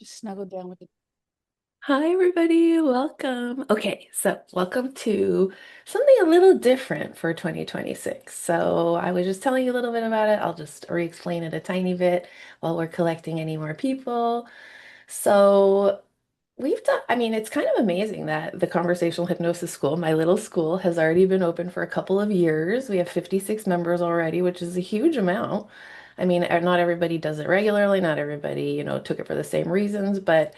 Just snuggle down with it. Hi, everybody. Welcome. Okay, so welcome to something a little different for 2026. So I was just telling you a little bit about it. I'll just re-explain it a tiny bit while we're collecting any more people. So we've done, I mean, it's kind of amazing that the Conversational Hypnosis School, my little school, has already been open for a couple of years. We have 56 members already, which is a huge amount. I mean, not everybody does it regularly, not everybody, took it for the same reasons, but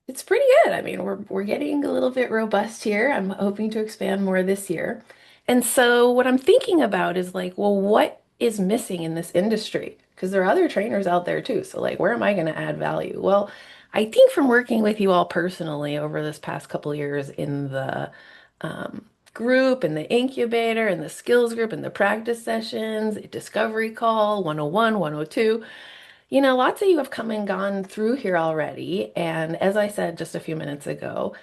it's pretty good. I mean, we're getting a little bit robust here. I'm hoping to expand more this year. And so what I'm thinking about is like, well, what is missing in this industry? Because there are other trainers out there too. So like, where am I going to add value? Well, I think from working with you all personally over this past couple years in the group and the incubator and the skills group and the practice sessions, discovery call, 101, 102. Lots of you have come and gone through here already. And as I said just a few minutes ago,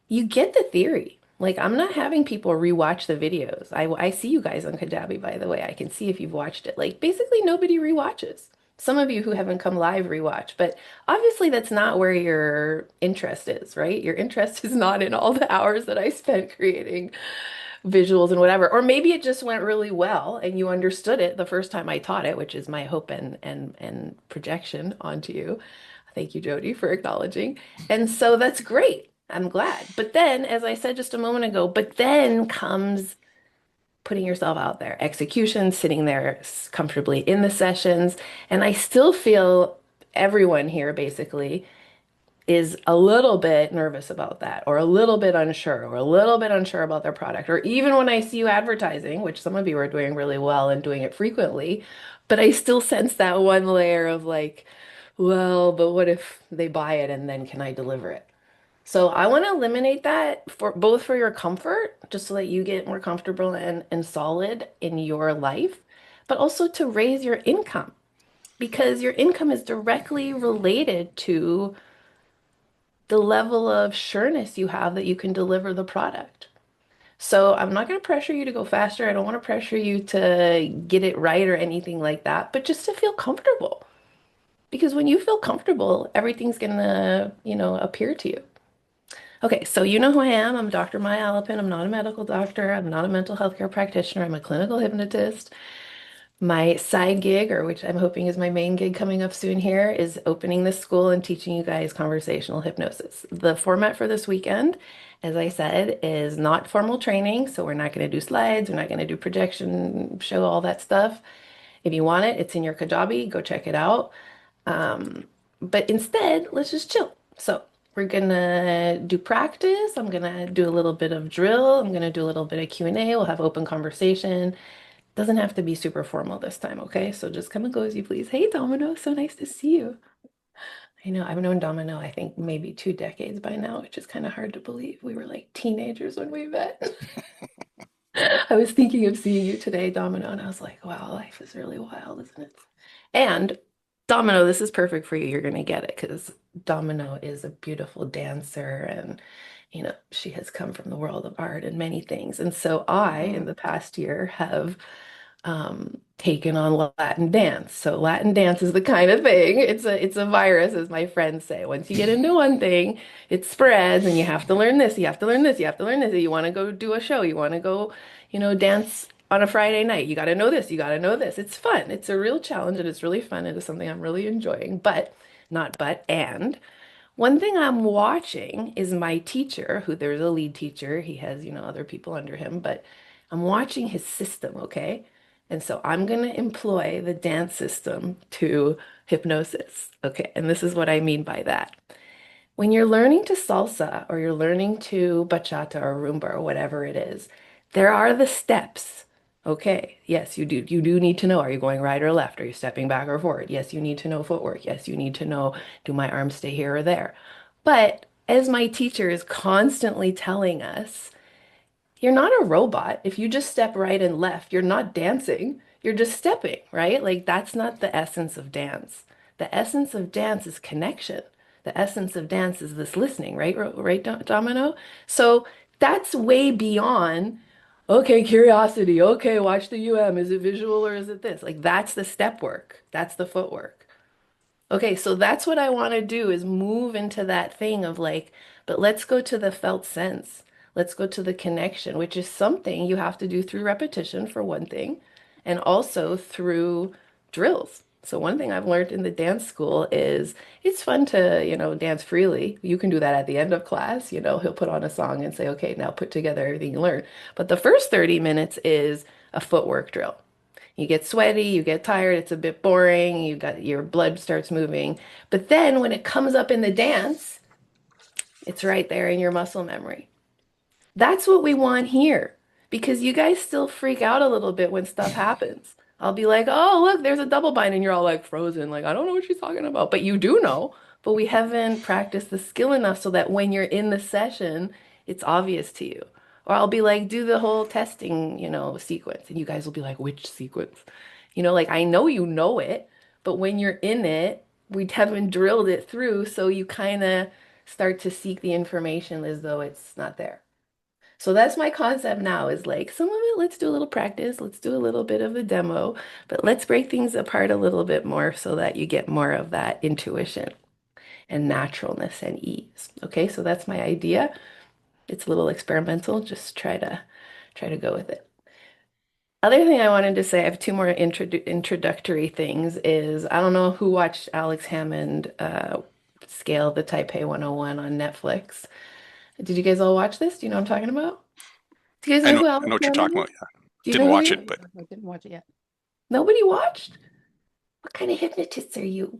you get the theory. Like, I'm not having people rewatch the videos. I see you guys on Kajabi, by the way. I can see if you've watched it. Like, basically, nobody rewatches. Some of you who haven't come live rewatch, but obviously, that's not where your interest is, right? Your interest is not in all the hours that I spent creating visuals and whatever. Or maybe it just went really well and you understood it the first time I taught it, which is my hope and projection onto you. Thank you, Jody, for acknowledging. And so that's great. I'm glad. But then, as I said just a moment ago, but then comes putting yourself out there, execution, sitting there comfortably in the sessions. And I still feel everyone here basically is a little bit nervous about that, or a little bit unsure about their product, or even when I see you advertising, which some of you are doing really well and doing it frequently, but I still sense that one layer of like, well, but what if they buy it and then can I deliver it? So I want to eliminate that for both for your comfort, just so that you get more comfortable and solid in your life, but also to raise your income because your income is directly related to the level of sureness you have that you can deliver the product. So I'm not going to pressure you to go faster. I don't want to pressure you to get it right or anything like that, but just to feel comfortable. Because when you feel comfortable, everything's going to, appear to you. Okay, so you know who I am. I'm Dr. Maya Alapin. I'm not a medical doctor. I'm not a mental health care practitioner. I'm a clinical hypnotist. My side gig, or which I'm hoping is my main gig coming up soon here, is opening this school and teaching you guys conversational hypnosis. The format for this weekend, as I said, is not formal training. So we're not going to do slides. We're not going to do projection, show all that stuff. If you want it, it's in your Kajabi. Go check it out. Um, but instead, let's just chill. So we're gonna do practice. I'm gonna do a little bit of drill. I'm gonna do a little bit of Q&A. We'll have open conversation. Doesn't have to be super formal this time, okay? So just come and go as you please. Hey, Domino, so nice to see you. I know I've known Domino, I think maybe 2 decades by now, which is kind of hard to believe. We were like teenagers when we met. I was thinking of seeing you today, Domino, and I was like, wow, life is really wild, isn't it? And Domino, this is perfect for you. You're going to get it because Domino is a beautiful dancer and, she has come from the world of art and many things. And so I, in the past year, have taken on Latin dance. So Latin dance is the kind of thing. It's a virus, as my friends say. Once you get into one thing, it spreads, and you have to learn this. You have to learn this. You have to learn this. You want to go do a show. You want to go, dance on a Friday night. You got to know this. You got to know this. It's fun. It's a real challenge, and it's really fun. It is something I'm really enjoying. But not but and. One thing I'm watching is my teacher, who there's a lead teacher. He has, other people under him, but I'm watching his system, okay? And so I'm going to employ the dance system to hypnosis. Okay. And this is what I mean by that. When you're learning to salsa or you're learning to bachata or rumba or whatever it is, there are the steps. Okay. Yes, you do. You do need to know, are you going right or left? Are you stepping back or forward? Yes, you need to know footwork. Yes, you need to know, do my arms stay here or there? But as my teacher is constantly telling us, you're not a robot. If you just step right and left, you're not dancing. You're just stepping, right? Like that's not the essence of dance. The essence of dance is connection. The essence of dance is this listening, right? Right, Domino? So that's way beyond, okay, curiosity. Okay, watch the UM. Is it visual or is it this? Like that's the step work. That's the footwork. Okay, so that's what I want to do is move into that thing of like, but let's go to the felt sense. Let's go to the connection, which is something you have to do through repetition for one thing, and also through drills. So one thing I've learned in the dance school is it's fun to, dance freely. You can do that at the end of class. He'll put on a song and say, okay, now put together everything you learned. But the first 30 minutes is a footwork drill. You get sweaty, you get tired, it's a bit boring, your blood starts moving. But then when it comes up in the dance, it's right there in your muscle memory. That's what we want here because you guys still freak out a little bit when stuff happens. I'll be like, oh, look, there's a double bind, and you're all like frozen, like, I don't know what she's talking about. But you do know, but we haven't practiced the skill enough so that when you're in the session, it's obvious to you. Or I'll be like, do the whole testing, sequence. And you guys will be like, which sequence? Like I know it, but when you're in it, we haven't drilled it through. So you kind of start to seek the information as though it's not there. So that's my concept now is like some of it, let's do a little practice, let's do a little bit of a demo, but let's break things apart a little bit more so that you get more of that intuition and naturalness and ease. Okay, so that's my idea. It's a little experimental, just try to go with it. Other thing I wanted to say, I have two more introductory things is I don't know who watched Alex Hammond scale the Taipei 101 on Netflix. Did you guys all watch this? Do you know what I'm talking about? Do you guys know who I know Alex what you're Hammond talking is? about. Yeah, Do you didn't know who he watch is? it, but I didn't watch it yet. Nobody watched? What kind of hypnotists are you?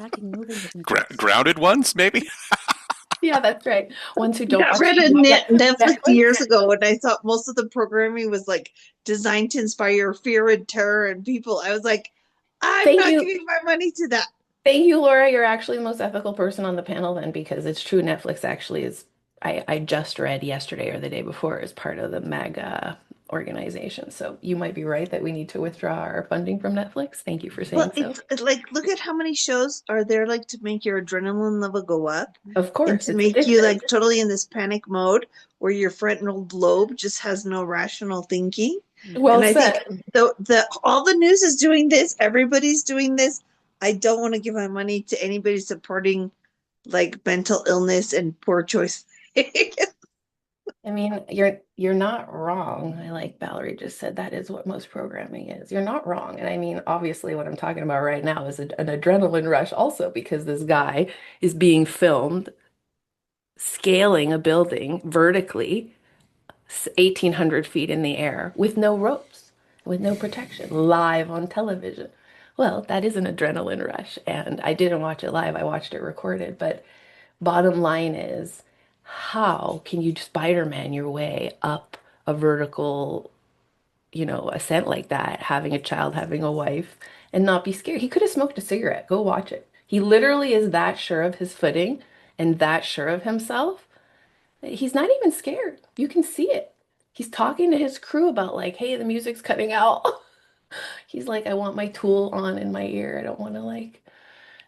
Acting moving hypnotist. grounded ones maybe. Yeah, that's right. Ones who don't Got watch rid of Netflix Netflix. years ago, and I thought most of the programming was like designed to inspire fear and terror in people. I was like, I'm Thank not you. giving my money to that. Thank you, Laura. You're actually the most ethical person on the panel then because it's true. Netflix actually is, I just read yesterday or the day before as part of the MAGA organization. So you might be right that we need to withdraw our funding from Netflix. Thank you for Well, saying so. it's like, look at how many shows are there like to make your adrenaline level go up Of and course, to it's make you addictive. like totally in this panic mode where your frontal lobe just has no rational thinking. Well And I think said. the all the news is doing this, everybody's doing this. I don't want to give my money to anybody supporting like mental illness and poor choice. I mean, you're not wrong. I like Valerie just said that is what most programming is. You're not wrong. And I mean, obviously what I'm talking about right now is an adrenaline rush also because this guy is being filmed scaling a building vertically 1,800 feet in the air with no ropes, with no protection, live on television. Well, that is an adrenaline rush. And I didn't watch it live. I watched it recorded, but bottom line is, how can you Spider-Man your way up a vertical, ascent like that, having a child, having a wife, and not be scared? He could have smoked a cigarette. Go watch it. He literally is that sure of his footing and that sure of himself. He's not even scared. You can see it. He's talking to his crew about like, hey, the music's cutting out. He's like, I want my tool on in my ear. I don't want to like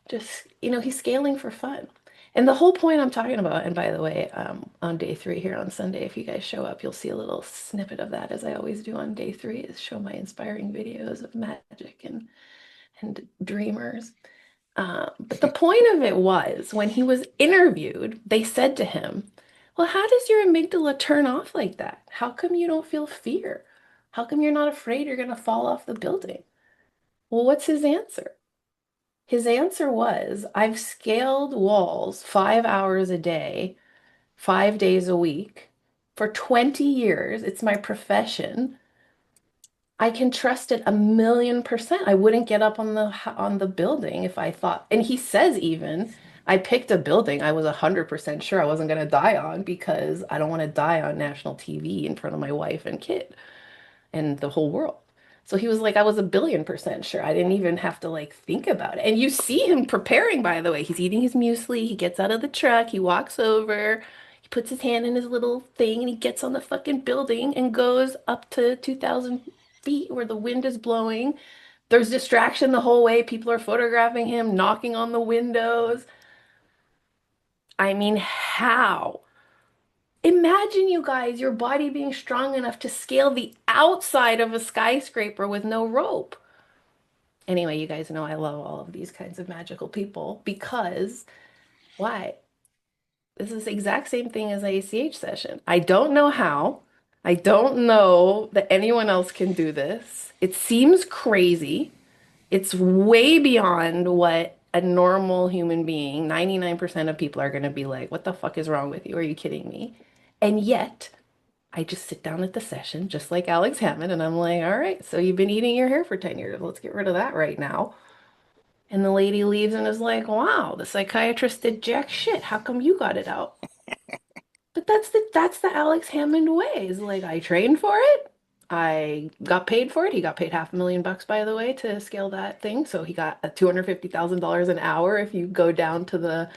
just, he's scaling for fun. And the whole point I'm talking about, and by the way, on day 3 here on Sunday, if you guys show up, you'll see a little snippet of that, as I always do on day 3, is show my inspiring videos of magic and dreamers. But the point of it was when he was interviewed, they said to him, well, how does your amygdala turn off like that? How come you don't feel fear? How come you're not afraid you're going to fall off the building? Well, what's his answer? His answer was, I've scaled walls 5 hours a day, 5 days a week for 20 years. It's my profession. I can trust it 1,000,000%. I wouldn't get up on the building if I thought, and he says even, I picked a building I was 100% sure I wasn't going to die on because I don't want to die on national TV in front of my wife and kid and the whole world. So he was like, I was 1,000,000,000% sure. I didn't even have to like think about it. And you see him preparing, by the way. He's eating his muesli. He gets out of the truck. He walks over. He puts his hand in his little thing and he gets on the fucking building and goes up to 2,000 feet where the wind is blowing. There's distraction the whole way. People are photographing him, knocking on the windows. I mean, how? Imagine you guys, your body being strong enough to scale the outside of a skyscraper with no rope. Anyway, you guys know I love all of these kinds of magical people because why? This is the exact same thing as a ACH session. I don't know how. I don't know that anyone else can do this. It seems crazy. It's way beyond what a normal human being, 99% of people are going to be like, what the fuck is wrong with you? Are you kidding me? And yet, I just sit down at the session, just like Alex Hammond, and I'm like, all right, so you've been eating your hair for 10 years. Let's get rid of that right now. And the lady leaves and is like, wow, the psychiatrist did jack shit. How come you got it out? But that's the Alex Hammond way. Is like I trained for it. I got paid for it. He got paid $500,000, by the way, to scale that thing. So he got a $250,000 an hour if you go down to the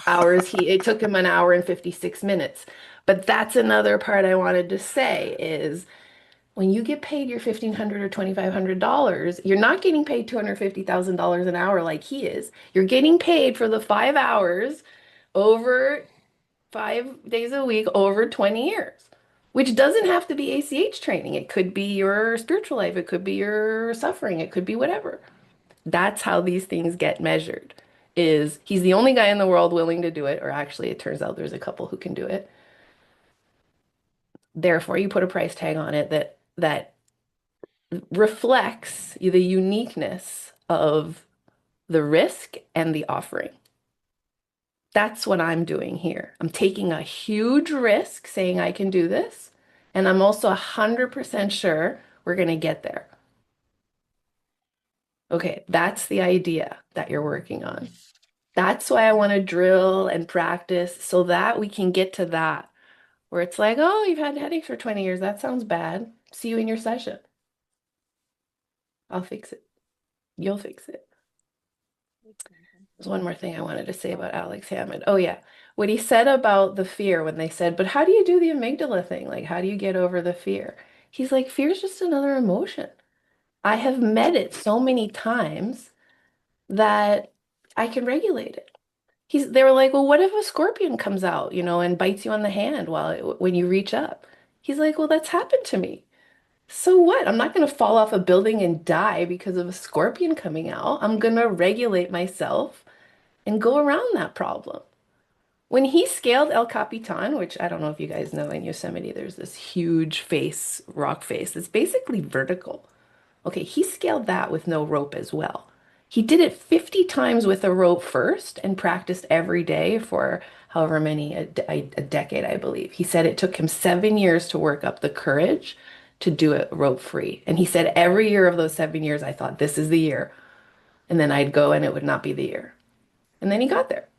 hours it took him an hour and 56 minutes. But that's another part I wanted to say is when you get paid your $1,500 or $2,500, you're not getting paid $250,000 an hour like he is. You're getting paid for the 5 hours over 5 days a week over 20 years, which doesn't have to be ACH training. It could be your spiritual life, it could be your suffering, it could be whatever. That's how these things get measured. Is he's the only guy in the world willing to do it, or actually it turns out there's a couple who can do it. Therefore, you put a price tag on it that reflects the uniqueness of the risk and the offering. That's what I'm doing here. I'm taking a huge risk saying I can do this, and I'm also 100% sure we're going to get there. Okay, that's the idea that you're working on. That's why I want to drill and practice so that we can get to that where it's like, oh, you've had headaches for 20 years. That sounds bad. See you in your session. I'll fix it. You'll fix it. There's one more thing I wanted to say about Alex Hammond. Oh, yeah. What he said about the fear when they said, but how do you do the amygdala thing? Like, how do you get over the fear? He's like, fear is just another emotion. I have met it so many times that I can regulate it. They were like, well, what if a scorpion comes out, and bites you on the hand when you reach up? He's like, well, that's happened to me. So what? I'm not going to fall off a building and die because of a scorpion coming out. I'm going to regulate myself and go around that problem. When he scaled El Capitan, which I don't know if you guys know in Yosemite, there's this huge face, rock face that's basically vertical. Okay, he scaled that with no rope as well. He did it 50 times with a rope first and practiced every day for however many, a decade, I believe. He said it took him 7 years to work up the courage to do it rope free. And he said every year of those 7 years, I thought, this is the year. And then I'd go and it would not be the year. And then he got there.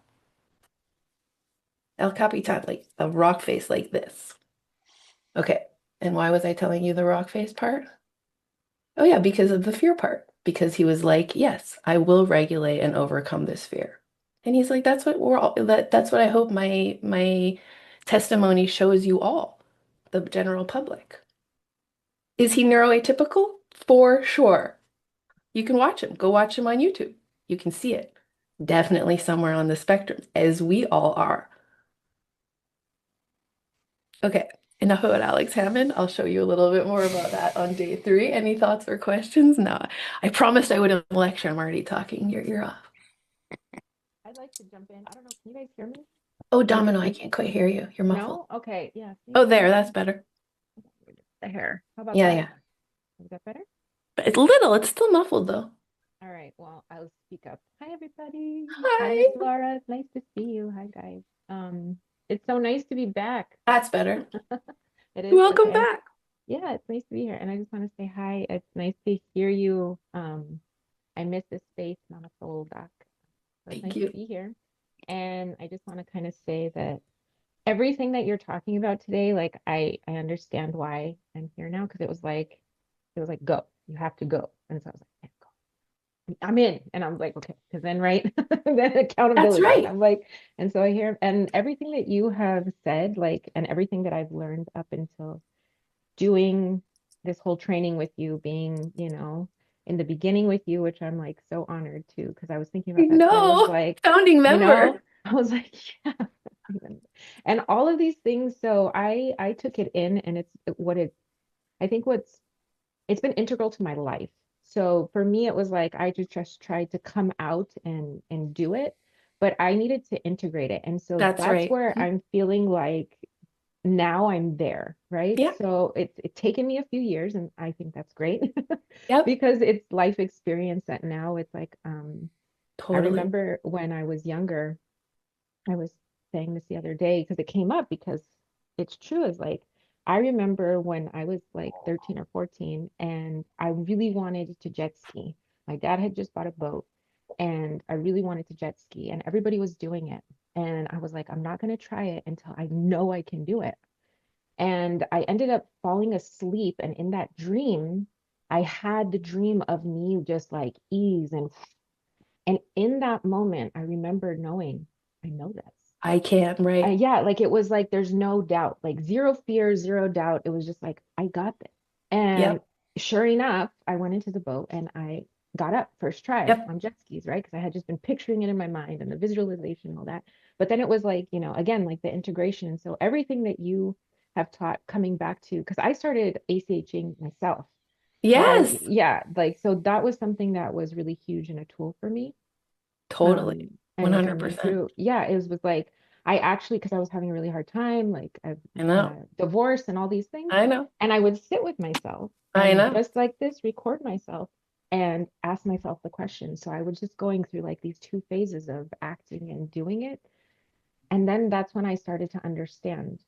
El Capitan, like a rock face like this. Okay. And why was I telling you the rock face part? Oh yeah, because of the fear part. Because he was like, yes, I will regulate and overcome this fear. And he's like, that's what that's what I hope my testimony shows you all, the general public. Is he neuroatypical? For sure. You can watch him. Go watch him on YouTube. You can see it. Definitely somewhere on the spectrum, as we all are. Okay, enough about Alex Hammond. I'll show you a little bit more about that on day 3. Any thoughts or questions? No, I promised I wouldn't lecture. I'm already talking your ear off. I'd like to jump in. I don't know. Can you guys hear me? Oh, Domino, I can't quite hear you. You're muffled. No? Okay. Yeah. Oh, there, that's better. The hair. How about Yeah, that? yeah. Is that better? But it's little, it's still muffled though. All right. Well, I'll speak up. Hi, everybody. Hi. Laura. It's nice to see you. Hi, guys. It's so nice to be back. That's better. It is. Welcome Okay. back. Yeah, it's nice to be here. And I just want to say hi. It's nice to hear you. I miss this space, Mama Soul Doc. So it's Thank nice you. to be here. And I just want to kind of say that everything that you're talking about today, like I understand why I'm here now because it was like go. You have to go. And so I was like, yeah, go. I'm in. And I'm like, okay, because then right, then That's accountability. right. I'm like, and so I hear and everything that you have said, like, and everything that I've learned up until doing this whole training with you, being, in the beginning with you, which I'm like so honored to, because I was thinking about that today. I was No, like, founding member. I was like, yeah. And all of these things. So I took it in and it's what it, I think it's been integral to my life. So for me, it was like I just tried to come out and do it, but I needed to integrate it. And so That's that's right. where Mhm. I'm feeling like now I'm there, right? Yeah. So it's taken me a few years, and I think that's great Yep. because it's life experience that now it's like I Totally. remember when I was younger, I was saying this the other day because it came up because it's true. Is like I remember when I was like 13 or 14 and I really wanted to jet ski. My dad had just bought a boat and I really wanted to jet ski and everybody was doing it. And I was like, I'm not going to try it until I know I can do it. And I ended up falling asleep. And in that dream, I had the dream of me just like ease and in that moment, I remember knowing I know this. I can, right? Yeah, like it was like there's no doubt, like zero fear, zero doubt. It was just like I got this. And Yep. sure enough, I went into the boat and I got up first try Yep. on jet skis, right? Because I had just been picturing it in my mind and the visualization and all that. But then it was like, again, like the integration. And so everything that you have taught coming back to, because I started ACHing myself. And Yes. yeah, like so that was something that was really huge and a tool for me Totally. and coming 100%. through. Yeah, it was like I actually because I was having a really hard time, like I've I know. divorced and all these things, I know. and I would sit with myself I and know. just like this, record myself and ask myself the question. So I was just going through like these two phases of acting and doing it, and then that's when I started to understand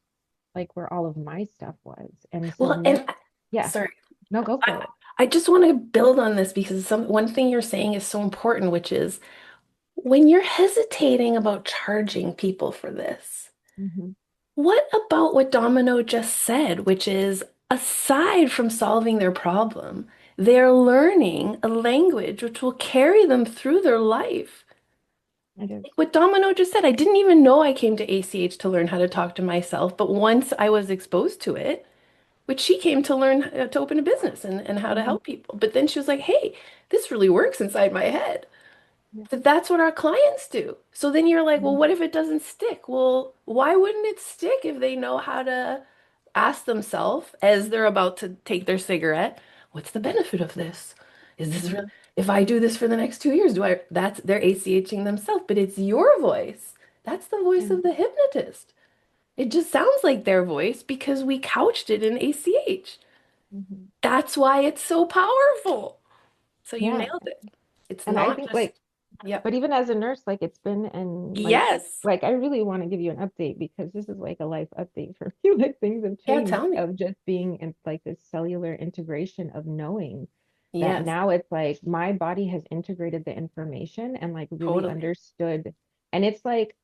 like where all of my stuff was, and so Well, and now, yeah, sorry. no, go I, for it. I just want to build on this because one thing you're saying is so important, which is when you're hesitating about charging people for this, Hmm. what about what Domino just said, which is aside from solving their problem, they're learning a language which will carry them through their life. I did. Like what Domino just said, I didn't even know I came to ACH to learn how to talk to myself, but once I was exposed to it, which she came to learn to open a business and how to Hmm. help people. But then she was like, hey, this really works inside my head. Yeah. That's what our clients do. So then you're like, well, Hmm. what if it doesn't stick? Well, why wouldn't it stick if they know how to ask themselves as they're about to take their cigarette, what's the benefit of this? Is this real? Hmm. If I do this for the next 2 years, they're ACHing themselves, but it's your voice. That's the voice Yeah. of the hypnotist. It just sounds like their voice because we couched it in ACH. Hmm. That's why it's so powerful. So you Yeah. nailed it. It's And I not think just, like yep. but even as a nurse, like it's been and Yes. like I really want to give you an update because this is like a life update for me. Like things have Yeah, changed tell me. of just being in like this cellular integration of knowing that Yes, now it's like my body has integrated the information and like really totally. understood. And it's like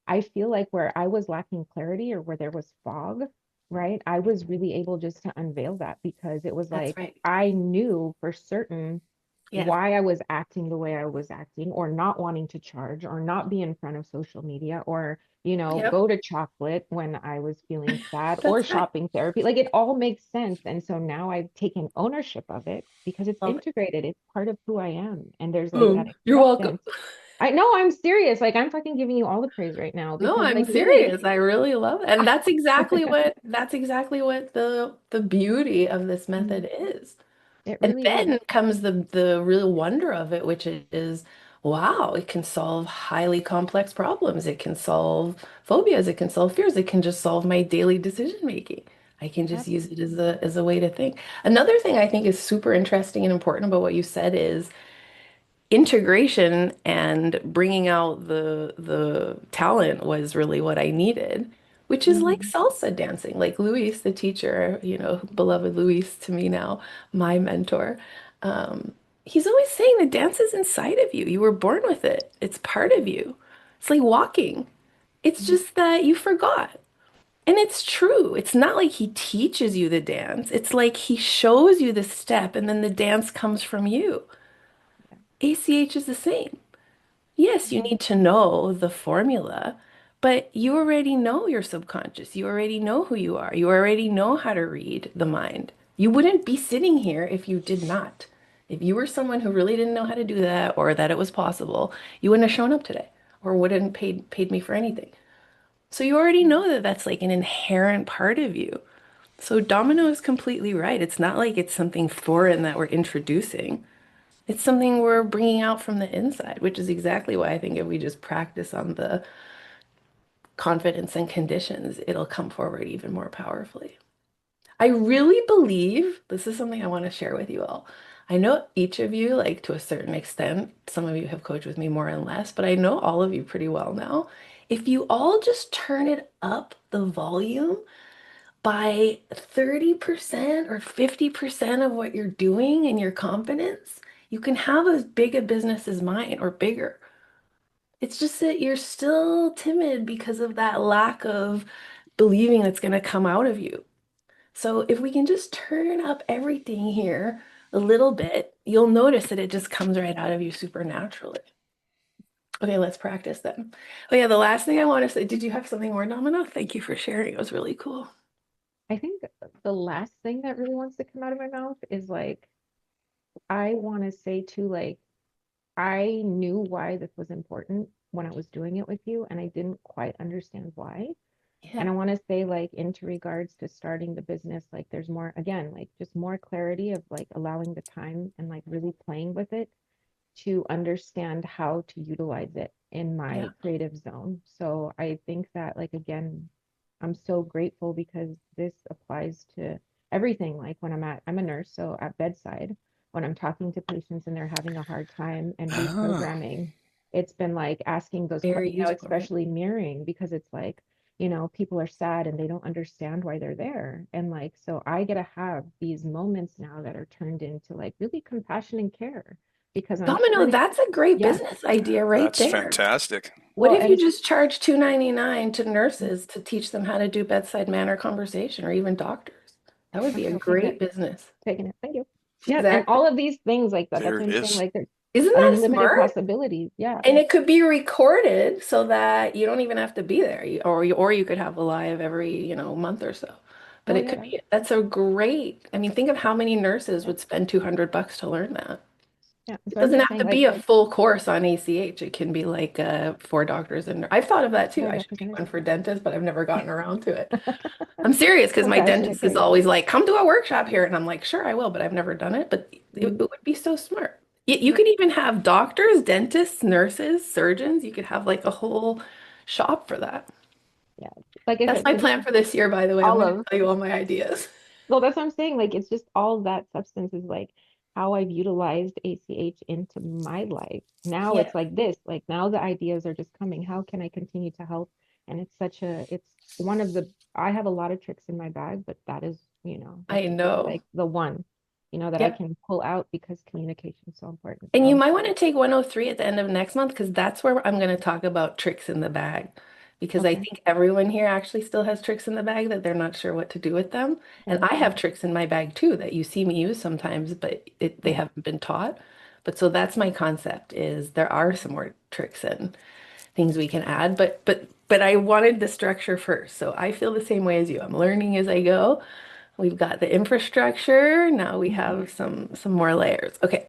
I feel like where I was lacking clarity or where there was fog, right? I was really able just to unveil that because it was That's like right. I knew for certain Yes. why I was acting the way I was acting, or not wanting to charge, or not be in front of social media, or, Yep. go to chocolate when I was feeling sad, or That's right. shopping therapy. Like it all makes sense. And so now I've taken ownership of it because it's Love it. integrated, it's part of who I am. And there's like that Boom. You're welcome. acceptance. I know I'm serious. Like I'm fucking giving you all the praise right now No, because I'm like really, serious. I really love it. And that's exactly what the beauty of this method is. it And really is. then comes the real wonder of it, which is, wow, it can solve highly complex problems. It can solve phobias. It can solve fears. It can just solve my daily decision making. I can just use it Absolutely. as a way to think. Another thing I think is super interesting and important about what you said is integration and bringing out the talent was really what I needed, which is like Hmm. salsa dancing. Like Luis, the teacher, beloved Luis to me now, my mentor. Um, he's always saying the dance is inside of you. You were born with it. It's part of you. It's like walking. It's Hmm. just that you forgot. And it's true. It's not like he teaches you the dance. It's like he shows you the step and then the dance comes from you. ACH is the same. Yes, you Hmm. need to know the formula, but you already know your subconscious. You already know who you are. You already know how to read the mind. You wouldn't be sitting here if you did not. If you were someone who really didn't know how to do that or that it was possible, you wouldn't have shown up today or wouldn't paid me for anything. So you already know that that's like an inherent part of you. So Domino is completely right. It's not like it's something foreign that we're introducing. It's something we're bringing out from the inside, which is exactly why I think if we just practice on the confidence and conditions, it'll come forward even more powerfully. I really believe this is something I want to share with you all. I know each of you, like to a certain extent, some of you have coached with me more and less, but I know all of you pretty well now. If you all just turn it up the volume by 30% or 50% of what you're doing and your confidence, you can have as big a business as mine or bigger. It's just that you're still timid because of that lack of believing that's going to come out of you. So if we can just turn up everything here a little bit, you'll notice that it just comes right out of you supernaturally. Okay, let's practice then. Oh yeah, the last thing I want to say, did you have something more, Domino? Thank you for sharing. It was really cool. I think the last thing that really wants to come out of my mouth is like, I want to say too, like, I knew why this was important when I was doing it with you, and I didn't quite understand why. And Yeah, I want to say, like, into regards to starting the business, like, there's more, again, like, just more clarity of like allowing the time and like really playing with it to understand how to utilize it in yeah. my creative zone. So I think that, like, again, I'm so grateful because this applies to everything. Like when I'm a nurse, so at bedside, when I'm talking to patients and they're having a hard time and Oh, reprogramming, it's been like asking those, very useful, right? especially mirroring, because it's like, people are sad and they don't understand why they're there. And like, so I get to have these moments now that are turned into like really compassion and care because I'm Domino, starting, that's a great yeah. business idea right That's there. fantastic. What Well, if you and just charge $2.99 to nurses to teach them how to do bedside manner conversation or even doctors? That would be okay, a I'll take it, great business. taking it. Thank you. Yeah, and Exactly. all of these things like that. That's There what it I'm saying. is. Like there's Isn't that unlimited smart? possibilities. Yeah. And it could be recorded so that you don't even have to be there, or you could have a live every, month or so. But Oh it yeah, could yeah. be, that's a great, I mean, think of how many nurses Yeah. would spend $200 to learn that. Yeah. It So I'm doesn't just have saying to like be a full course on ACH. It can be like for doctors and I've thought of that too. for I should doctors and make one nurses. for dentists, but I've never gotten around to it. I'm serious because my Compassion and dentist is care. always like, come to a workshop here. And I'm like, sure, I will, but I've never done it. But it Mhm. would be so smart. You Yeah. could even have doctors, dentists, nurses, surgeons. You could have like a whole shop for that. Yeah. Like I That's said, my so just plan for this year, by the way. I'm all going to of tell you all my ideas. well, that's what I'm saying. Like it's just all that substance is like how I've utilized ACH into my life. Now Yeah, it's like this. Like now the ideas are just coming. How can I continue to help? And it's one of the I have a lot of tricks in my bag, but that is, I that's really know. like the one, that I Yep. can pull out because communication is so important. And you So might want to take 103 at the end of next month because that's where I'm going to talk about tricks in the bag. Because I okay. think everyone here actually still has tricks in the bag that they're not sure what to do with them. And Mm, I have tricks in my bag too that you see me use sometimes, but they yeah. haven't been taught. But so that's my concept is there are some more tricks and things we can add, but I wanted the structure first. So I feel the same way as you. I'm learning as I go. We've got the infrastructure. Now we Mhm. have some more layers. Okay.